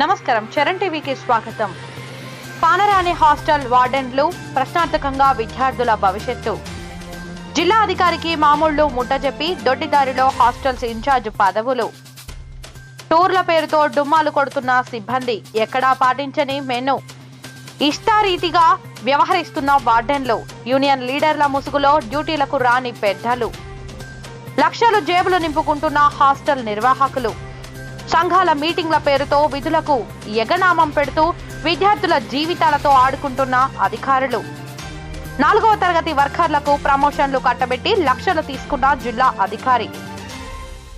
నమస్కారం, చరణ్ టీవీకి స్వాగతం. పానరాని హాస్టల్ వార్డెన్లు ప్రశ్నార్థకంగా విద్యార్థుల భవిష్యత్తు. జిల్లా అధికారికి మామూళ్లు ముట్టజెప్పి దొడ్డిదారిలో హాస్టల్స్ ఇన్ఛార్జ్ పదవులు. టూర్ల పేరుతో డుమ్మాలు కొడుతున్న సిబ్బంది, ఎక్కడా పాటించని మెను. ఇష్టారీతిగా వ్యవహరిస్తున్న వార్డెన్లు, యూనియన్ లీడర్ల ముసుగులో డ్యూటీలకు రాని పెద్దలు. లక్షలు జేబులు నింపుకుంటున్న హాస్టల్ నిర్వాహకులు. సంఘాల మీటింగ్ల పేరుతో విధులకు ఎగనామం పెడుతూ విద్యార్థుల జీవితాలతో ఆడుకుంటున్న అధికారులు. 4వ తరగతి వర్కర్లకు ప్రమోషన్లు కట్టబెట్టి లక్షలు తీసుకున్న జిల్లా అధికారి.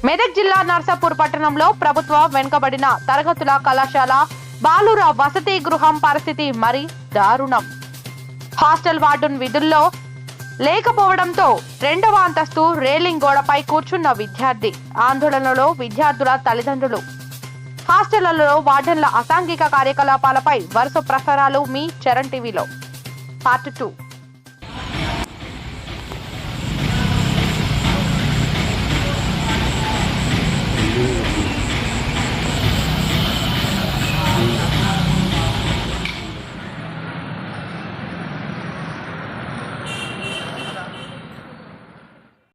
మెదక్ జిల్లా నర్సాపూర్ పట్టణంలో ప్రభుత్వ వెనుకబడిన తరగతుల కళాశాల బాలుర వసతి గృహం పరిస్థితి మరీ దారుణం. హాస్టల్ వార్డెన్ విధుల్లో లేకపోవడంతో 2వ అంతస్తు రేలింగ్ గోడపై కూర్చున్న విద్యార్థి. ఆందోళనలో విద్యార్థుల తల్లిదండ్రులు. హాస్టళ్లలో వార్డెన్ల అసాంఘిక కార్యకలాపాలపై వరుస ప్రసారాలు మీ చరణ్ టీవీలో. పార్ట్ 2.